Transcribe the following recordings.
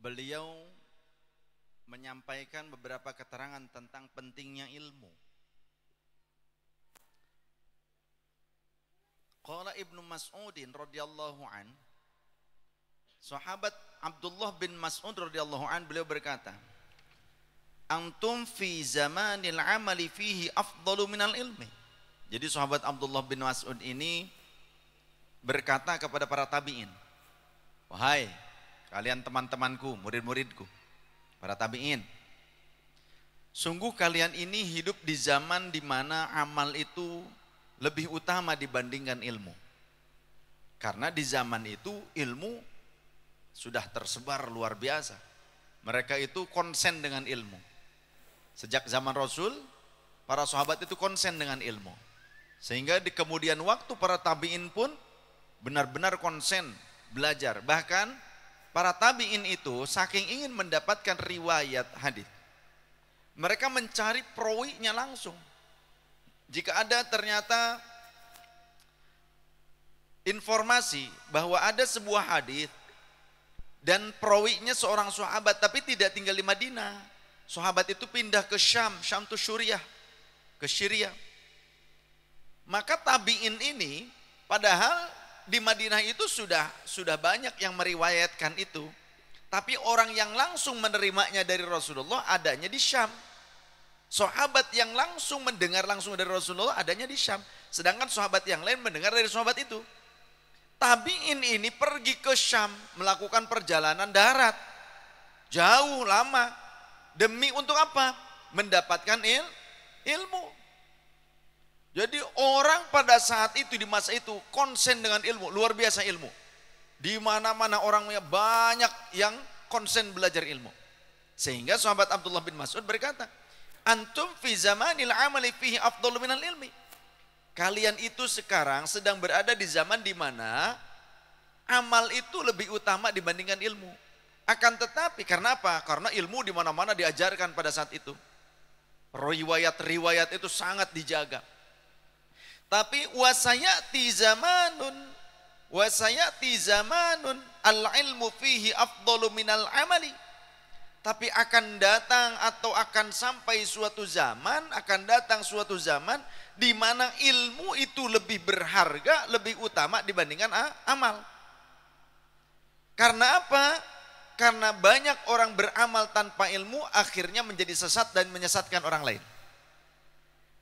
beliau menyampaikan beberapa keterangan tentang pentingnya ilmu. Qala Ibnu Mas'udin radhiyallahu an, sahabat Abdullah bin Mas'ud radhiyallahu an, beliau berkata, antum fi zamanil amali fihi afdalu minal ilmi. Jadi sahabat Abdullah bin Mas'ud ini berkata kepada para tabi'in, wahai kalian teman-temanku, murid-muridku, para tabi'in, sungguh kalian ini hidup di zaman di mana amal itu lebih utama dibandingkan ilmu. Karena di zaman itu ilmu sudah tersebar luar biasa. Mereka itu konsen dengan ilmu. Sejak zaman Rasul, para sahabat itu konsen dengan ilmu. Sehingga di kemudian waktu para tabi'in pun benar-benar konsen belajar. Bahkan para tabi'in itu saking ingin mendapatkan riwayat hadis, mereka mencari perawinya langsung. Jika ada ternyata informasi bahwa ada sebuah hadis dan perawinya seorang sahabat tapi tidak tinggal di Madinah, sahabat itu pindah ke Syam itu Suriah, ke Syria, maka tabi'in ini padahal di Madinah itu sudah banyak yang meriwayatkan itu, tapi orang yang langsung menerimanya dari Rasulullah adanya di Syam. Sahabat yang langsung mendengar langsung dari Rasulullah adanya di Syam, sedangkan sahabat yang lain mendengar dari sahabat itu. Tabi'in ini pergi ke Syam melakukan perjalanan darat jauh lama demi untuk apa? Mendapatkan ilmu. Jadi orang pada saat itu, di masa itu konsen dengan ilmu, luar biasa ilmu. Di mana-mana orangnya banyak yang konsen belajar ilmu. Sehingga sahabat Abdullah bin Mas'ud berkata, antum fi zamanil amali fihi afdalu minal ilmi. Kalian itu sekarang sedang berada di zaman di mana amal itu lebih utama dibandingkan ilmu. Akan tetapi karena apa? Karena ilmu di mana-mana diajarkan pada saat itu. Riwayat-riwayat itu sangat dijaga. Tapi wasayati zamanun al-ilmu fihi afdalu minal amali. Tapi akan datang atau akan sampai suatu zaman, akan datang suatu zaman di mana ilmu itu lebih berharga, lebih utama dibandingkan amal. Karena apa? Karena banyak orang beramal tanpa ilmu akhirnya menjadi sesat dan menyesatkan orang lain.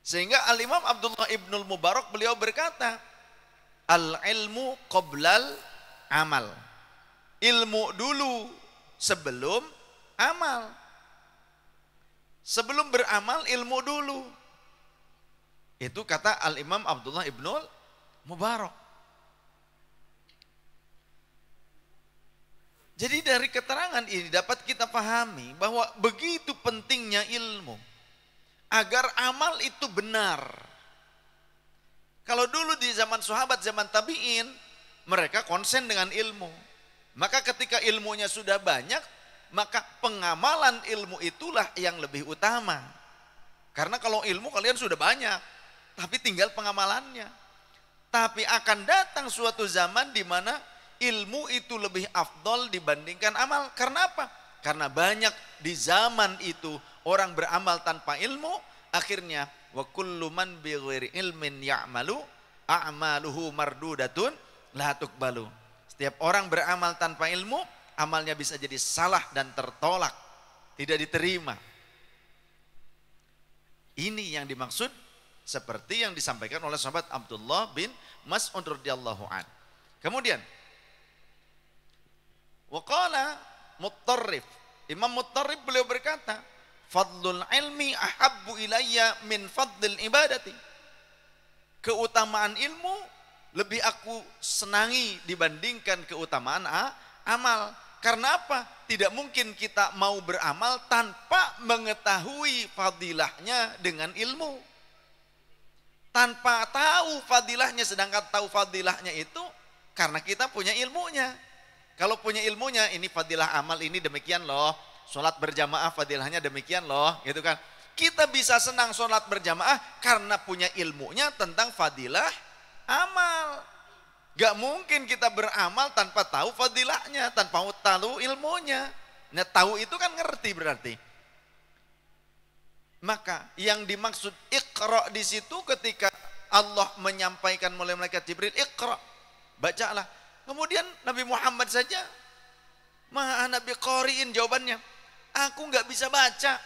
Sehingga Al-Imam Abdullah Ibnul Mubarak beliau berkata, al-ilmu qoblal amal. Ilmu dulu sebelum amal. Sebelum beramal ilmu dulu. Itu kata Al-Imam Abdullah Ibnul Mubarak. Jadi dari keterangan ini dapat kita pahami bahwa begitu pentingnya ilmu agar amal itu benar. Kalau dulu di zaman sahabat, zaman tabi'in, mereka konsen dengan ilmu. Maka ketika ilmunya sudah banyak, maka pengamalan ilmu itulah yang lebih utama. Karena kalau ilmu kalian sudah banyak, tapi tinggal pengamalannya. Tapi akan datang suatu zaman di mana ilmu itu lebih afdol dibandingkan amal. Karena apa? Karena banyak di zaman itu orang beramal tanpa ilmu, akhirnya wa kullu man bighairi ilmin ya'malu a'maluhu mardudatun la tuqbalu. Setiap orang beramal tanpa ilmu, amalnya bisa jadi salah dan tertolak, tidak diterima. Ini yang dimaksud seperti yang disampaikan oleh sahabat Abdullah bin Mas'ud radhiyallahu an. Kemudian waqala Muttarrif, Imam Muttarrif beliau berkata, fadlul ilmi ahabbu ilayya min fadlil ibadati. Keutamaan ilmu lebih aku senangi dibandingkan keutamaan amal. Karena apa? Tidak mungkin kita mau beramal tanpa mengetahui fadilahnya dengan ilmu. Tanpa tahu fadilahnya, sedangkan tahu fadilahnya itu karena kita punya ilmunya. Kalau punya ilmunya, ini fadilah amal ini demikian loh, sholat berjamaah fadilahnya demikian loh, gitu kan. Kita bisa senang sholat berjamaah karena punya ilmunya tentang fadilah amal. Gak mungkin kita beramal tanpa tahu fadilahnya, tanpa tahu ilmunya. Nah, tahu itu kan ngerti berarti. Maka yang dimaksud Iqra di situ ketika Allah menyampaikan oleh malaikat Jibril, Iqra, bacalah. Kemudian Nabi Muhammad saja, ma ana biqari'in, jawabannya, aku nggak bisa baca.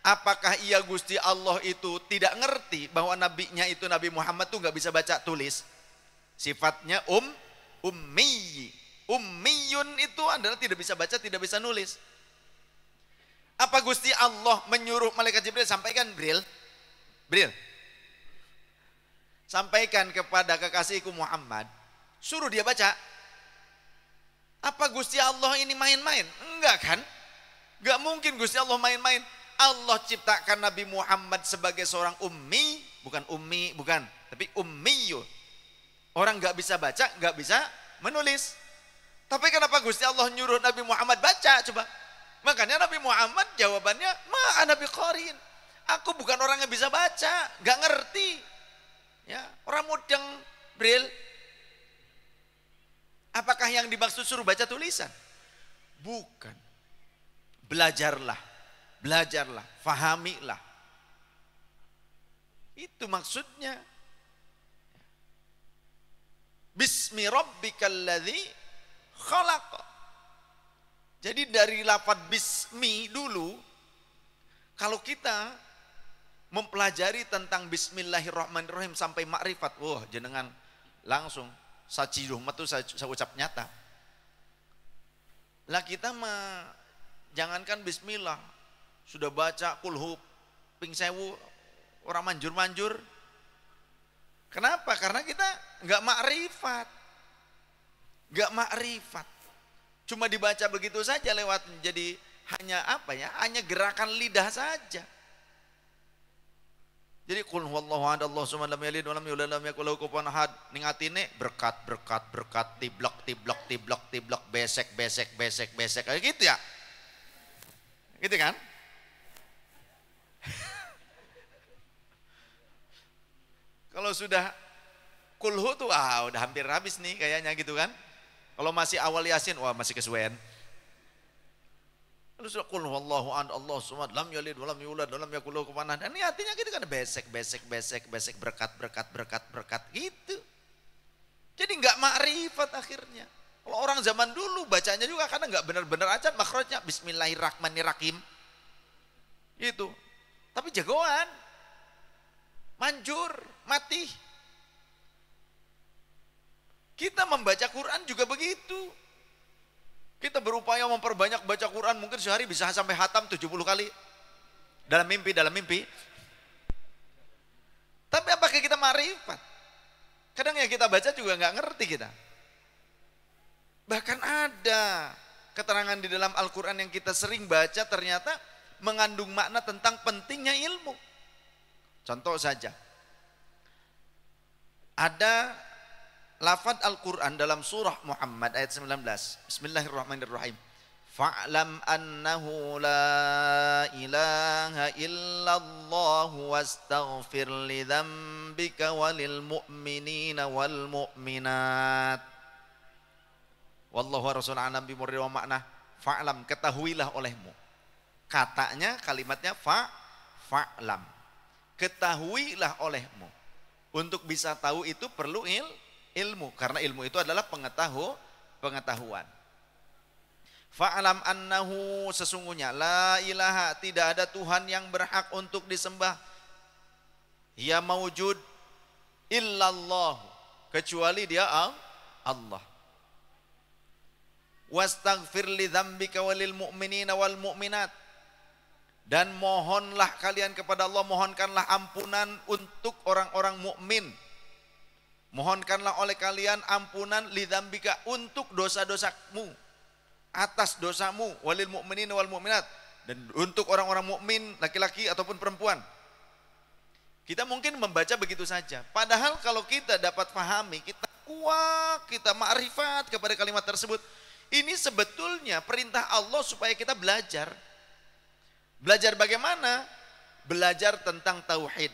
Apakah iya Gusti Allah itu tidak ngerti bahwa nabinya itu Nabi Muhammad tuh nggak bisa baca tulis? Sifatnya ummi. Ummiyun itu adalah tidak bisa baca, tidak bisa nulis. Apa Gusti Allah menyuruh malaikat Jibril sampaikan, Bril, sampaikan kepada kekasihku Muhammad, suruh dia baca? Apa Gusti Allah ini main-main? Enggak kan? Enggak mungkin Gusti Allah main-main. Allah ciptakan Nabi Muhammad sebagai seorang ummi, bukan, tapi ummiyun. Orang enggak bisa baca, enggak bisa menulis. Tapi kenapa Gusti Allah nyuruh Nabi Muhammad baca? Coba. Makanya Nabi Muhammad jawabannya, ma ana biqari'in. Aku bukan orang yang bisa baca, enggak ngerti. Ya, orang mudeng, Bril. Apakah yang dimaksud suruh baca tulisan? Bukan. Belajarlah, fahamilah. Itu maksudnya. Bismi rabbikal ladzi khalaq. Jadi dari lafaz bismi dulu, kalau kita mempelajari tentang bismillahirrahmanirrahim sampai makrifat, wah jenengan langsung sajiduh metu saya ucap nyata. Lah kita mah jangankan bismillah, sudah baca kulhu ping sewu orang manjur-manjur. Kenapa? Karena kita enggak makrifat. Cuma dibaca begitu saja lewat, jadi hanya apa ya? Hanya gerakan lidah saja. Jadi qul huwallahu ahad Allahu samad lam yalid wa lam yulad wa lam yakul lahu kufuwan ahad. Ning atine berkat tiblok besek kayak gitu ya. Gitu kan? Kalau sudah kulhu tuh udah hampir habis nih kayaknya gitu kan. Kalau masih awal Yasin, wah masih kesuwen. Kalau sudah qul huwallahu ahad Allahu samad lam yalid wa lam yulad wa lam yakul lahu kufuwan ahad. Ini artinya gitu kan, besek berkat gitu. Jadi enggak makrifat akhirnya. Kalau orang zaman dulu bacanya juga kadang enggak benar-benar aja makhrajnya bismillahirrahmanirrahim. Gitu. Tapi jagoan. Manjur, mati. Kita membaca Quran juga begitu. Kita berupaya memperbanyak baca Quran, mungkin sehari bisa sampai hatam 70 kali. Dalam mimpi. Tapi apakah kita ma'rifat? Kadang yang kita baca juga nggak ngerti kita. Bahkan ada keterangan di dalam Al-Quran yang kita sering baca ternyata mengandung makna tentang pentingnya ilmu. Contoh saja. Ada lafaz Al-Quran dalam surah Muhammad ayat 19. Bismillahirrahmanirrahim. Fa'lam annahu la ilaha illallah wastaghfir li dzambika walil mu'minina wal mu'minat. Wallahu rasul an nabi murri wa makna fa'lam, ketahuilah olehmu. Katanya kalimatnya fa'lam. Ketahuilah olehmu. Untuk bisa tahu itu perlu ilmu, karena ilmu itu adalah pengetahuan. Fa'alam annahu, sesungguhnya la ilaha, tidak ada Tuhan yang berhak untuk disembah, ya maujud illallah, kecuali dia Allah. Wastaghfir li dzambika walil mu'minina wal mu'minat, dan mohonlah kalian kepada Allah, mohonkanlah ampunan untuk orang-orang mukmin. Mohonkanlah oleh kalian ampunan lidzambika, untuk dosa-dosamu, atas dosamu, walil mu'minin wal mu'minat, dan untuk orang-orang mukmin laki-laki ataupun perempuan. Kita mungkin membaca begitu saja. Padahal kalau kita dapat pahami, kita kuat, kita ma'rifat kepada kalimat tersebut. Ini sebetulnya perintah Allah supaya kita belajar. Belajar bagaimana? Belajar tentang tauhid,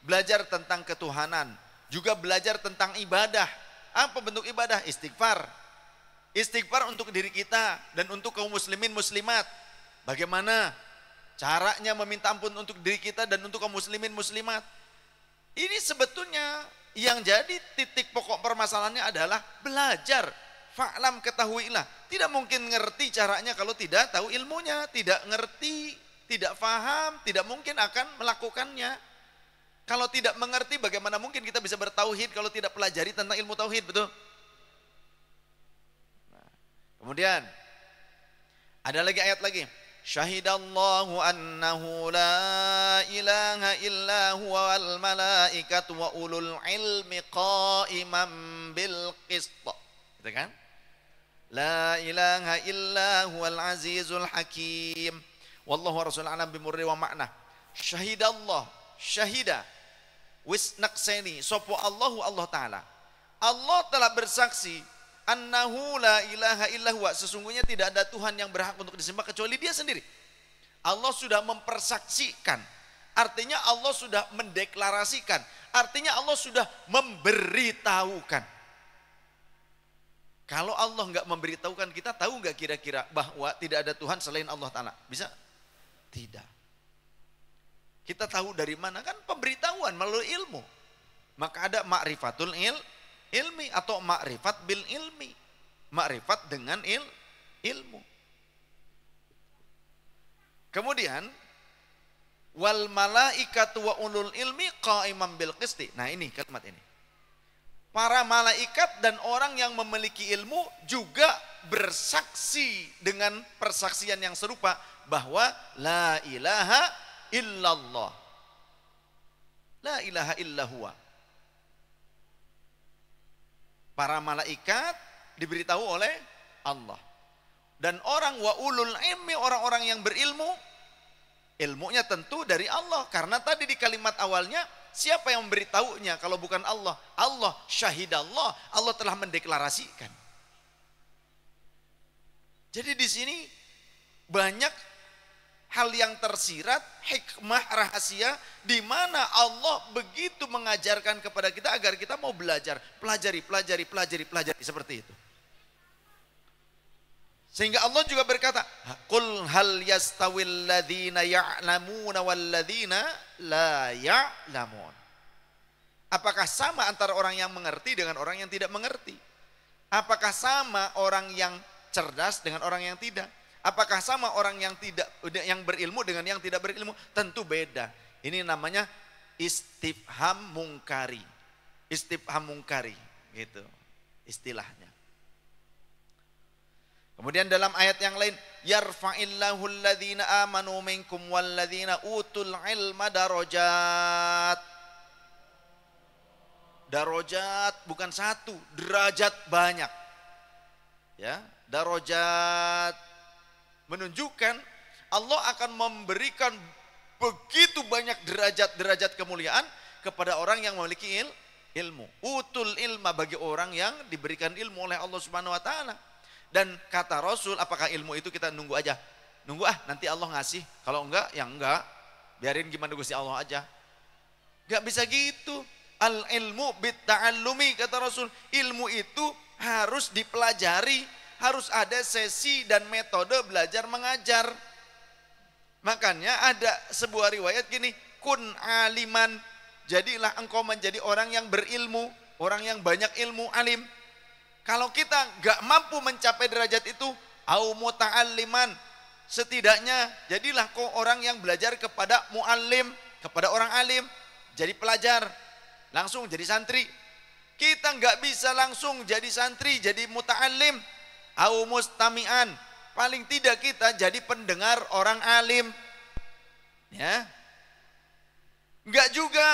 belajar tentang ketuhanan, juga belajar tentang ibadah. Apa bentuk ibadah? Istighfar. Istighfar untuk diri kita dan untuk kaum muslimin muslimat. Bagaimana caranya meminta ampun untuk diri kita dan untuk kaum muslimin muslimat. Ini sebetulnya yang jadi titik pokok permasalahannya adalah belajar. Fa'lam, ketahuilah. Tidak mungkin ngerti caranya kalau tidak tahu ilmunya. Tidak ngerti, tidak faham, tidak mungkin akan melakukannya. Kalau tidak mengerti, bagaimana mungkin kita bisa bertauhid kalau tidak pelajari tentang ilmu tauhid, betul? Nah, kemudian ada lagi ayat lagi. Syahidallahu annahu la ilaha illa huwa wal malaikatu wa ulul ilmi qa'iman bil qist. Gitu kan? La ilaha illa huwal azizul hakim. Wallahu rasul alam bimurri wa ma'na. Syahidallah, syahida wis nakseni sopo Allahu Allah Ta'ala. Allah telah bersaksi annahu la ilaha illa huwa, sesungguhnya tidak ada Tuhan yang berhak untuk disembah kecuali Dia sendiri. Allah sudah mempersaksikan, artinya Allah sudah mendeklarasikan, artinya Allah sudah memberitahukan. Kalau Allah nggak memberitahukan, kita tahu nggak kira-kira bahwa tidak ada Tuhan selain Allah Ta'ala? Bisa? Tidak. Kita tahu dari mana? Kan pemberitahuan melalui ilmu. Maka ada ma'rifatul ilmi atau ma'rifat bil ilmi. Ma'rifat dengan ilmu. Kemudian wal malaikatu wa ulul ilmi qa'iman bil qisti. Nah, ini kalimat ini. Para malaikat dan orang yang memiliki ilmu juga bersaksi dengan persaksian yang serupa bahwa la ilaha illallah. La ilaha illahuwa. Para malaikat diberitahu oleh Allah. Dan orang wa ulul ilmi, orang-orang yang berilmu, ilmunya tentu dari Allah. Karena tadi di kalimat awalnya, siapa yang memberitahunya kalau bukan Allah? Allah, syahidallah, Allah telah mendeklarasikan. Jadi di sini banyak hal yang tersirat, hikmah, rahasia, di mana Allah begitu mengajarkan kepada kita agar kita mau belajar, pelajari seperti itu. Sehingga Allah juga berkata, qul hal yastawil ladzina ya'lamuna wal ladzina la ya'lamun. Apakah sama antara orang yang mengerti dengan orang yang tidak mengerti? Apakah sama orang yang cerdas dengan orang yang tidak? Apakah sama orang yang berilmu dengan yang tidak berilmu? Tentu beda. Ini namanya istifham mungkari. Istifham mungkari gitu istilahnya. Kemudian dalam ayat yang lain, yarfa'illahu alladhina amanu minkum walladhina utul ilma darajat. Darajat bukan satu, derajat banyak. Ya, darajat menunjukkan Allah akan memberikan begitu banyak derajat-derajat kemuliaan kepada orang yang memiliki ilmu. Utul ilma, bagi orang yang diberikan ilmu oleh Allah Subhanahu wa taala. Dan kata Rasul, apakah ilmu itu kita nunggu aja? Nunggu nanti Allah ngasih. Kalau enggak, ya enggak. Biarin gimana Gusti Allah aja. Enggak bisa gitu. Al ilmu bit ta'allumi, kata Rasul. Ilmu itu harus dipelajari. Harus ada sesi dan metode belajar mengajar. Makanya ada sebuah riwayat gini, kun aliman. Jadilah engkau menjadi orang yang berilmu. Orang yang banyak ilmu, alim. Kalau kita gak mampu mencapai derajat itu, au muta'alliman, setidaknya jadilah kau orang yang belajar kepada muallim, kepada orang alim, jadi pelajar, langsung jadi santri. Kita gak bisa langsung jadi santri, jadi muta'allim, au mustami'an, paling tidak kita jadi pendengar orang alim. Ya, enggak juga,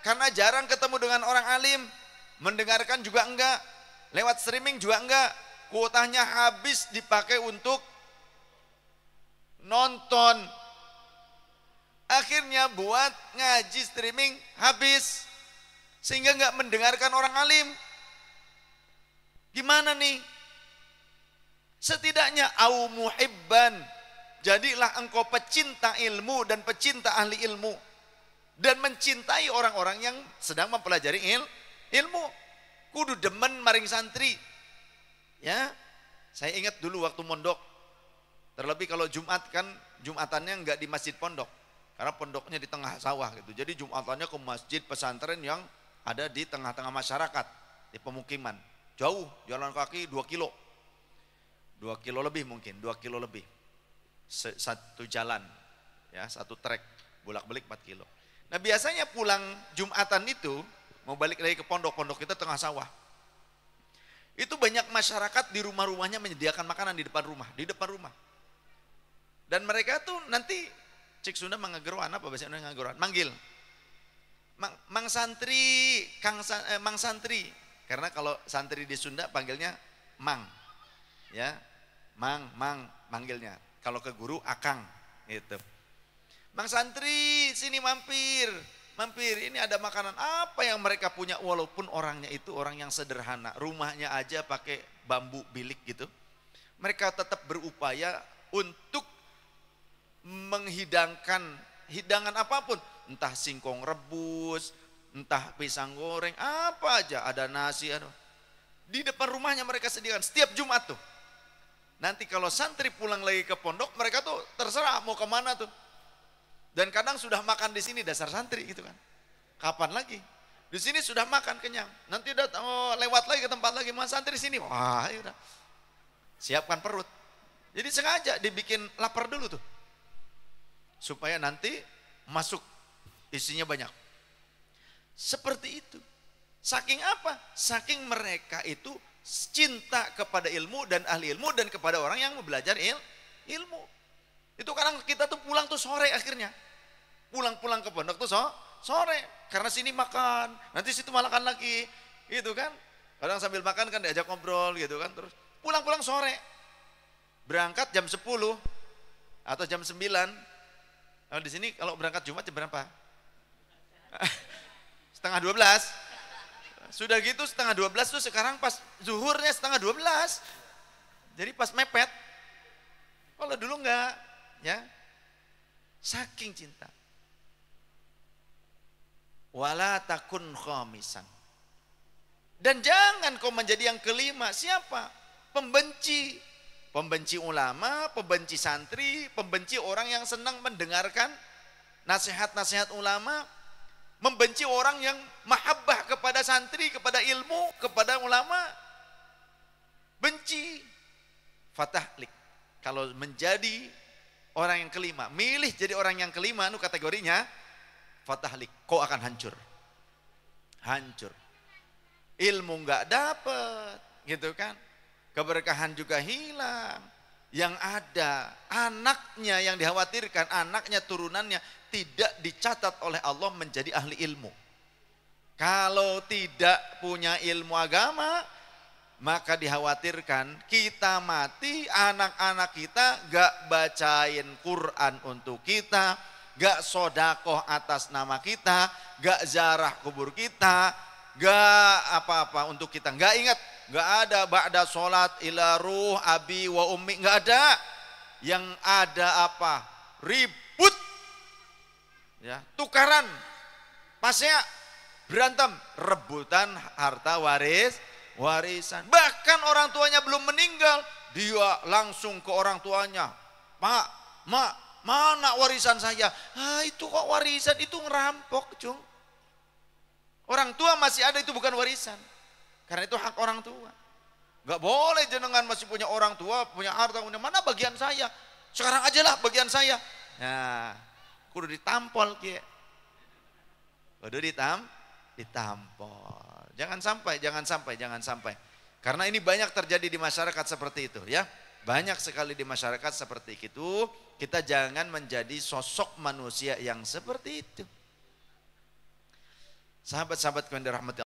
karena jarang ketemu dengan orang alim, mendengarkan juga enggak. Lewat streaming juga enggak, kuotanya habis dipakai untuk nonton. Akhirnya buat ngaji streaming habis, sehingga enggak mendengarkan orang alim. Gimana nih? Setidaknya au muhibban, jadilah engkau pecinta ilmu dan pecinta ahli ilmu, dan mencintai orang-orang yang sedang mempelajari ilmu. Kudu demen maring santri, ya, Saya ingat dulu waktu mondok, terlebih kalau Jumat kan Jumatannya nggak di masjid pondok, karena pondoknya di tengah sawah gitu. Jadi Jumatannya ke masjid pesantren yang ada di tengah-tengah masyarakat, di pemukiman. Jauh, jalan kaki 2 kilo. 2 kilo lebih mungkin, 2 kilo lebih. Satu jalan, ya, satu trek, bolak-balik 4 kilo. Nah biasanya pulang Jumatan itu, mau balik lagi ke pondok, pondok kita tengah sawah. Itu banyak masyarakat di rumah-rumahnya menyediakan makanan di depan rumah. Dan mereka tuh nanti, cik Sunda mangageruan, apa bahasa Indonesia ngageruan? Manggil. Mang santri, Mang santri. Karena kalau santri di Sunda panggilnya Mang. Ya, Mang, manggilnya. Kalau ke guru Akang, gitu. Mang santri, sini mampir, ini ada makanan apa yang mereka punya, walaupun orangnya itu orang yang sederhana, rumahnya aja pakai bambu bilik gitu. Mereka tetap berupaya untuk menghidangkan hidangan apapun, entah singkong rebus, entah pisang goreng, apa aja, ada nasi, di depan rumahnya mereka sediakan setiap Jumat tuh. Nanti kalau santri pulang lagi ke pondok, mereka tuh terserah mau kemana tuh. Dan kadang sudah makan di sini, dasar santri gitu kan. Kapan lagi? Di sini sudah makan kenyang. Nanti udah lewat lagi ke tempat lagi, mas santri sini. Wah, ya udah. Siapkan perut. Jadi sengaja dibikin lapar dulu tuh. Supaya nanti masuk isinya banyak. Seperti itu. Saking apa? Saking mereka itu cinta kepada ilmu dan ahli ilmu dan kepada orang yang mau belajar ilmu. Itu kadang kita tuh pulang tuh sore akhirnya. Pulang ke pondok tuh sore. Karena sini makan, nanti situ makan lagi. Gitu kan. Kadang sambil makan kan diajak ngobrol gitu kan. Terus pulang sore. Berangkat jam 10 atau jam 9. Nah, di sini kalau berangkat Jumat jam berapa? Setengah 12. Sudah gitu setengah 12 tuh sekarang pas zuhurnya setengah 12. Jadi pas mepet. Kalau dulu enggak, ya. Saking cinta. Wala takun khamisan. Dan jangan kau menjadi yang kelima. Siapa? Pembenci. Pembenci ulama, pembenci santri, pembenci orang yang senang mendengarkan nasihat-nasihat ulama, membenci orang yang mahabbah kepada santri, kepada ilmu, kepada ulama. Benci. Fatahlik. Kalau menjadi orang yang kelima, milih jadi orang yang kelima, nu kategorinya fatahlik, kau akan hancur. Hancur. Ilmu enggak dapat, gitu kan? Keberkahan juga hilang. Yang ada anaknya yang dikhawatirkan, anaknya turunannya tidak dicatat oleh Allah menjadi ahli ilmu. Kalau tidak punya ilmu agama, maka dikhawatirkan kita mati, anak-anak kita gak bacain Quran untuk kita, gak sodakoh atas nama kita, gak ziarah kubur kita, gak apa-apa untuk kita, gak ingat. Gak ada ba'da sholat ila ruh abi wa ummi, gak ada. Yang ada apa? Ribut, ya, tukaran, pasnya berantem, rebutan harta warisan. Bahkan orang tuanya belum meninggal, dia langsung ke orang tuanya, Pak, Mak, mana warisan saya? Itu kok warisan, itu ngerampok, cung. Orang tua masih ada, itu bukan warisan. Karena itu hak orang tua. Gak boleh jenengan masih punya orang tua, punya harta, punya mana bagian saya? Sekarang aja lah bagian saya. Nah, kudu ditampol kia. Kudu ditampol. Jangan sampai. Karena ini banyak terjadi di masyarakat seperti itu, ya. Banyak sekali di masyarakat seperti itu. Kita jangan menjadi sosok manusia yang seperti itu. Sahabat-sahabat yang dirahmati